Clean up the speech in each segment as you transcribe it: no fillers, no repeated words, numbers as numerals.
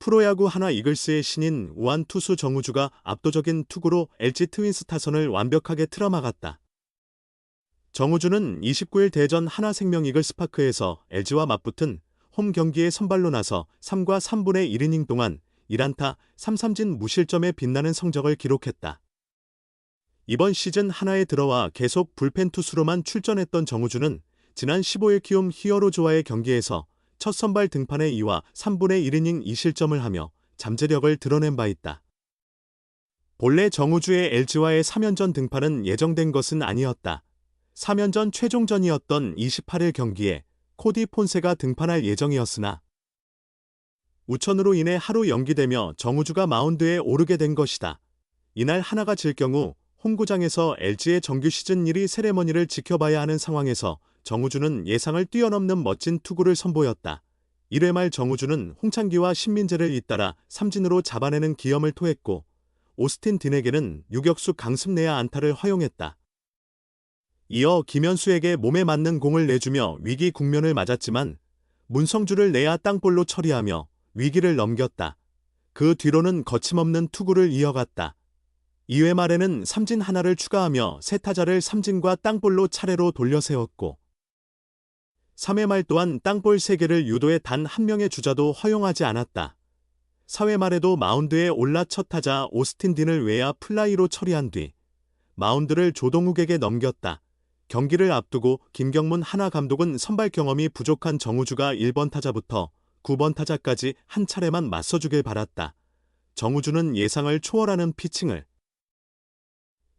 프로야구 하나 이글스의 신인 우완 투수 정우주가 압도적인 투구로 LG 트윈스 타선을 완벽하게 틀어막았다. 정우주는 29일 대전 하나생명 이글스파크에서 LG와 맞붙은 홈 경기에 선발로 나서 3과 3분의 1이닝 동안 1안타 3삼진 무실점의 빛나는 성적을 기록했다. 이번 시즌 하나에 들어와 계속 불펜 투수로만 출전했던 정우주는 지난 15일 키움 히어로즈와의 경기에서 첫 선발 등판에 2와 3분의 1이닝 2실점을 하며 잠재력을 드러낸 바 있다. 본래 정우주의 LG와의 3연전 등판은 예정된 것은 아니었다. 3연전 최종전이었던 28일 경기에 코디 폰세가 등판할 예정이었으나 우천으로 인해 하루 연기되며 정우주가 마운드에 오르게 된 것이다. 이날 하나가 질 경우 홈구장에서 LG의 정규 시즌 1위 세레머니를 지켜봐야 하는 상황에서 정우주는 예상을 뛰어넘는 멋진 투구를 선보였다. 1회 말 정우주는 홍창기와 신민재를 잇따라 삼진으로 잡아내는 기염을 토했고 오스틴 딘에게는 유격수 강습 내야 안타를 허용했다. 이어 김현수에게 몸에 맞는 공을 내주며 위기 국면을 맞았지만 문성주를 내야 땅볼로 처리하며 위기를 넘겼다. 그 뒤로는 거침없는 투구를 이어갔다. 2회 말에는 삼진 하나를 추가하며 세 타자를 삼진과 땅볼로 차례로 돌려세웠고 3회 말 또한 땅볼 3개를 유도해 단 한 명의 주자도 허용하지 않았다. 4회 말에도 마운드에 올라 첫 타자 오스틴 딘을 외야 플라이로 처리한 뒤 마운드를 조동욱에게 넘겼다. 경기를 앞두고 김경문 하나 감독은 선발 경험이 부족한 정우주가 1번 타자부터 9번 타자까지 한 차례만 맞서주길 바랐다. 정우주는 예상을 초월하는 피칭을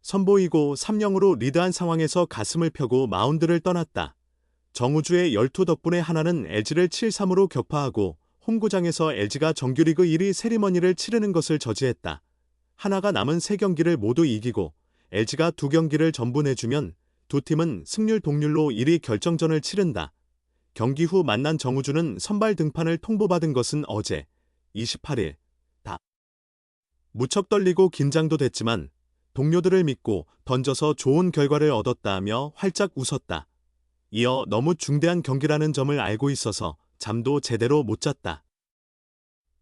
선보이고 3-0으로 리드한 상황에서 가슴을 펴고 마운드를 떠났다. 정우주의 열투 덕분에 하나는 LG를 7-3으로 격파하고 홈구장에서 LG가 정규리그 1위 세리머니를 치르는 것을 저지했다. 하나가 남은 3경기를 모두 이기고 LG가 2경기를 전부 내주면 두 팀은 승률 동률로 1위 결정전을 치른다. 경기 후 만난 정우주는 선발 등판을 통보받은 것은 어제 28일 다. 무척 떨리고 긴장도 됐지만 동료들을 믿고 던져서 좋은 결과를 얻었다며 활짝 웃었다. 이어 너무 중대한 경기라는 점을 알고 있어서 잠도 제대로 못 잤다.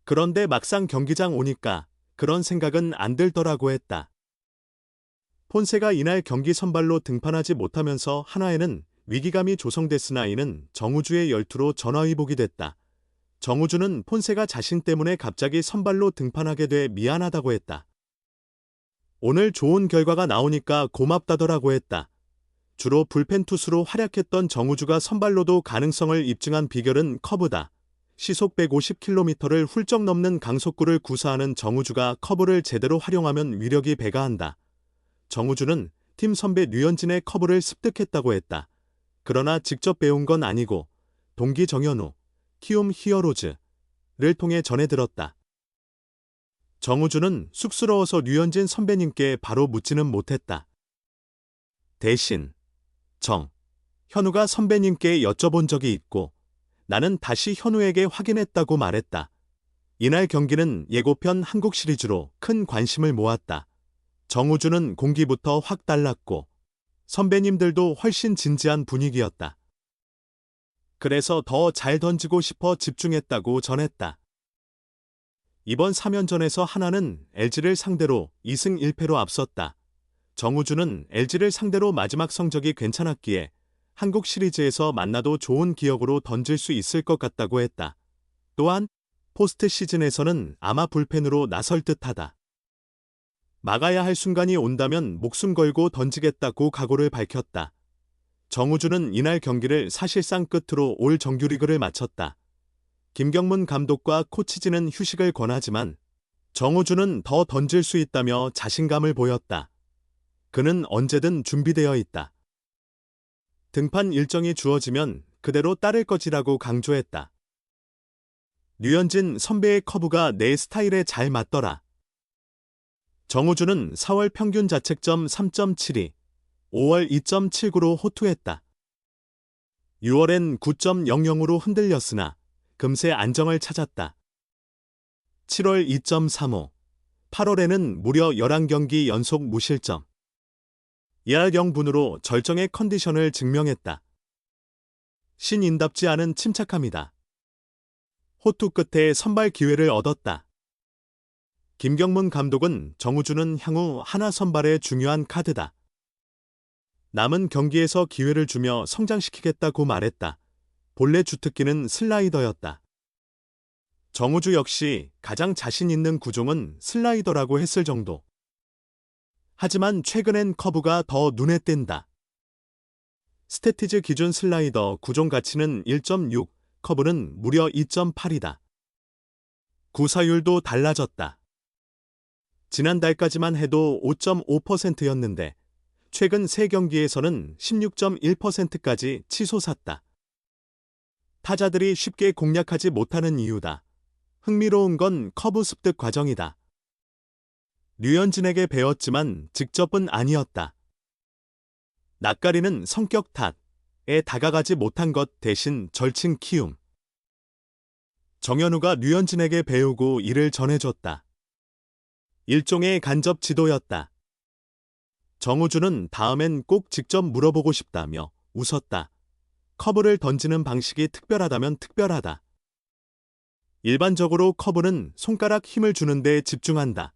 그런데 막상 경기장 오니까 그런 생각은 안 들더라고 했다. 폰세가 이날 경기 선발로 등판하지 못하면서 하나에는 위기감이 조성됐으나 이는 정우주의 열투로 전화위복이 됐다. 정우주는 폰세가 자신 때문에 갑자기 선발로 등판하게 돼 미안하다고 했다. 오늘 좋은 결과가 나오니까 고맙다더라고 했다. 주로 불펜 투수로 활약했던 정우주가 선발로도 가능성을 입증한 비결은 커브다. 시속 150km를 훌쩍 넘는 강속구를 구사하는 정우주가 커브를 제대로 활용하면 위력이 배가한다. 정우주는 팀 선배 류현진의 커브를 습득했다고 했다. 그러나 직접 배운 건 아니고 동기 정현우, 키움 히어로즈를 통해 전해 들었다. 정우주는 쑥스러워서 류현진 선배님께 바로 묻지는 못했다. 대신 현우가 선배님께 여쭤본 적이 있고 나는 다시 현우에게 확인했다고 말했다. 이날 경기는 예고편 한국 시리즈로 큰 관심을 모았다. 정우주는 공기부터 확 달랐고 선배님들도 훨씬 진지한 분위기였다. 그래서 더 잘 던지고 싶어 집중했다고 전했다. 이번 3연전에서 하나는 LG를 상대로 2승 1패로 앞섰다. 정우주는 LG를 상대로 마지막 성적이 괜찮았기에 한국 시리즈에서 만나도 좋은 기억으로 던질 수 있을 것 같다고 했다. 또한 포스트 시즌에서는 아마 불펜으로 나설 듯하다. 막아야 할 순간이 온다면 목숨 걸고 던지겠다고 각오를 밝혔다. 정우주는 이날 경기를 사실상 끝으로 올 정규리그를 마쳤다. 김경문 감독과 코치진은 휴식을 권하지만 정우주는 더 던질 수 있다며 자신감을 보였다. 그는 언제든 준비되어 있다. 등판 일정이 주어지면 그대로 따를 것이라고 강조했다. 류현진 선배의 커브가 내 스타일에 잘 맞더라. 정우주는 4월 평균 자책점 3.72, 5월 2.79로 호투했다. 6월엔 9.00으로 흔들렸으나 금세 안정을 찾았다. 7월 2.35, 8월에는 무려 11경기 연속 무실점. 2할0분으로 절정의 컨디션을 증명했다. 신인답지 않은 침착함이다. 호투 끝에 선발 기회를 얻었다. 김경문 감독은 정우주는 향후 하나 선발의 중요한 카드다. 남은 경기에서 기회를 주며 성장시키겠다고 말했다. 본래 주특기는 슬라이더였다. 정우주 역시 가장 자신 있는 구종은 슬라이더라고 했을 정도. 하지만 최근엔 커브가 더 눈에 띈다. 스태티즈 기준 슬라이더 구종 가치는 1.6, 커브는 무려 2.8이다. 구사율도 달라졌다. 지난달까지만 해도 5.5%였는데 최근 3경기에서는 16.1%까지 치솟았다. 타자들이 쉽게 공략하지 못하는 이유다. 흥미로운 건 커브 습득 과정이다. 류현진에게 배웠지만 직접은 아니었다. 낯가리는 성격 탓에 다가가지 못한 것 대신 절친 키움. 정현우가 류현진에게 배우고 이를 전해줬다. 일종의 간접 지도였다. 정우주는 다음엔 꼭 직접 물어보고 싶다며 웃었다. 커브를 던지는 방식이 특별하다면 특별하다. 일반적으로 커브는 손가락 힘을 주는 데 집중한다.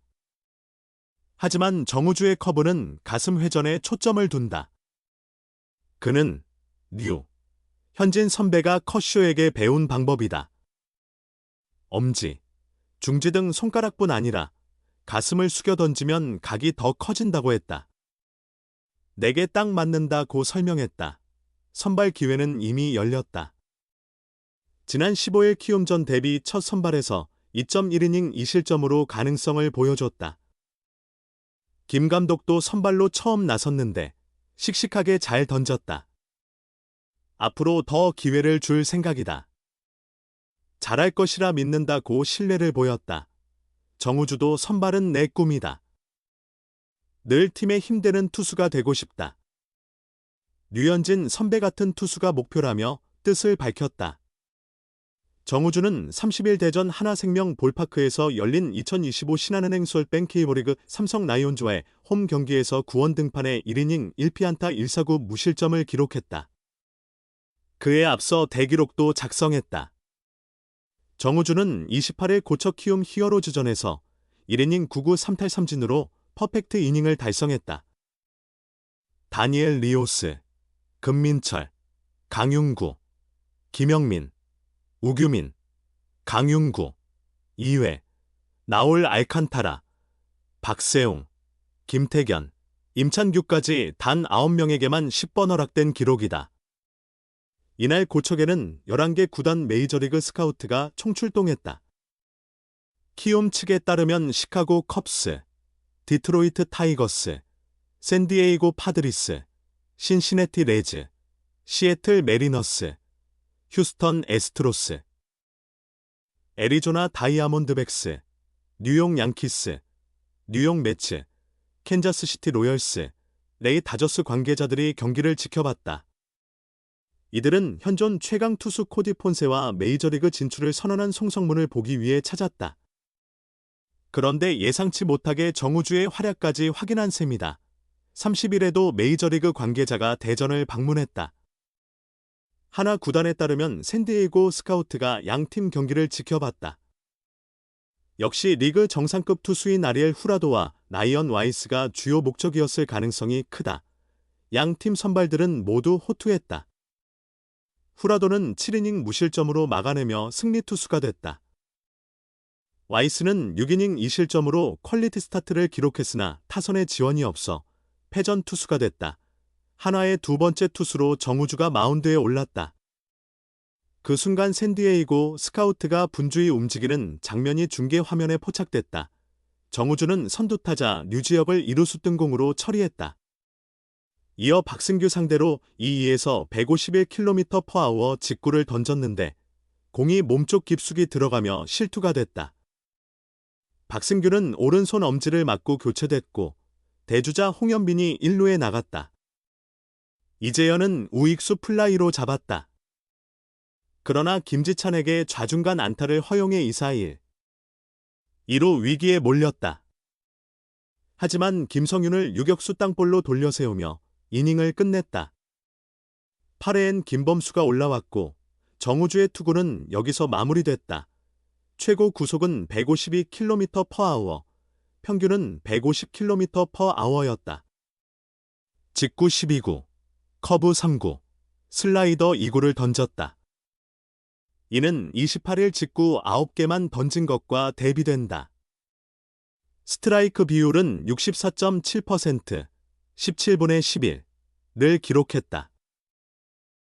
하지만 정우주의 커브는 가슴 회전에 초점을 둔다. 그는 현진 선배가 컷쇼에게 배운 방법이다. 엄지, 중지 등 손가락뿐 아니라 가슴을 숙여 던지면 각이 더 커진다고 했다. 내게 딱 맞는다고 설명했다. 선발 기회는 이미 열렸다. 지난 15일 키움전 데뷔 첫 선발에서 2.1이닝 2실점으로 가능성을 보여줬다. 김 감독도 선발로 처음 나섰는데 씩씩하게 잘 던졌다. 앞으로 더 기회를 줄 생각이다. 잘할 것이라 믿는다고 신뢰를 보였다. 정우주도 선발은 내 꿈이다. 늘 팀에 힘되는 투수가 되고 싶다. 류현진 선배 같은 투수가 목표라며 뜻을 밝혔다. 정우주는 30일 대전 하나생명 볼파크에서 열린 2025 신한은행 솔뱅 K리그 삼성 라이온즈와의 홈 경기에서 구원 등판에 1이닝 1피안타 1사구 무실점을 기록했다. 그에 앞서 대기록도 작성했다. 정우주는 28일 고척 키움 히어로즈전에서 1이닝 9구 3탈 3진으로 퍼펙트 이닝을 달성했다. 다니엘 리오스, 금민철, 강윤구, 김영민, 우규민, 강윤구, 이회, 나올 알칸타라, 박세웅, 김태견, 임찬규까지 단 9명에게만 10번 허락된 기록이다. 이날 고척에는 11개 구단 메이저리그 스카우트가 총출동했다. 키움 측에 따르면 시카고 컵스, 디트로이트 타이거스, 샌디에이고 파드리스, 신시내티 레즈, 시애틀 메리너스, 휴스턴 애스트로스, 애리조나 다이아몬드백스, 뉴욕 양키스, 뉴욕 매츠, 캔자스시티 로열스, 레이 다저스 관계자들이 경기를 지켜봤다. 이들은 현존 최강 투수 코디 폰세와 메이저리그 진출을 선언한 송성문을 보기 위해 찾았다. 그런데 예상치 못하게 정우주의 활약까지 확인한 셈이다. 30일에도 메이저리그 관계자가 대전을 방문했다. 하나 구단에 따르면 샌디에이고 스카우트가 양팀 경기를 지켜봤다. 역시 리그 정상급 투수인 아리엘 후라도와 라이언 와이스가 주요 목적이었을 가능성이 크다. 양팀 선발들은 모두 호투했다. 후라도는 7이닝 무실점으로 막아내며 승리 투수가 됐다. 와이스는 6이닝 2실점으로 퀄리티 스타트를 기록했으나 타선의 지원이 없어 패전 투수가 됐다. 한화의 두 번째 투수로 정우주가 마운드에 올랐다. 그 순간 샌디에이고 스카우트가 분주히 움직이는 장면이 중계 화면에 포착됐다. 정우주는 선두타자 류지혁을 이루수 뜬공으로 처리했다. 이어 박승규 상대로 2회에서 151km/h 직구를 던졌는데 공이 몸쪽 깊숙이 들어가며 실투가 됐다. 박승규는 오른손 엄지를 맞고 교체됐고 대주자 홍현빈이 1루에 나갔다. 이재현은 우익수 플라이로 잡았다. 그러나 김지찬에게 좌중간 안타를 허용해 2-4-1. 2루 위기에 몰렸다. 하지만 김성윤을 유격수 땅볼로 돌려세우며 이닝을 끝냈다. 8회엔 김범수가 올라왔고 정우주의 투구는 여기서 마무리됐다. 최고 구속은 152km/h, 평균은 150km/h였다. 직구 12구, 커브 3구, 슬라이더 2구를 던졌다. 이는 28일 직구 9개만 던진 것과 대비된다. 스트라이크 비율은 64.7%, 17분의 11을 기록했다.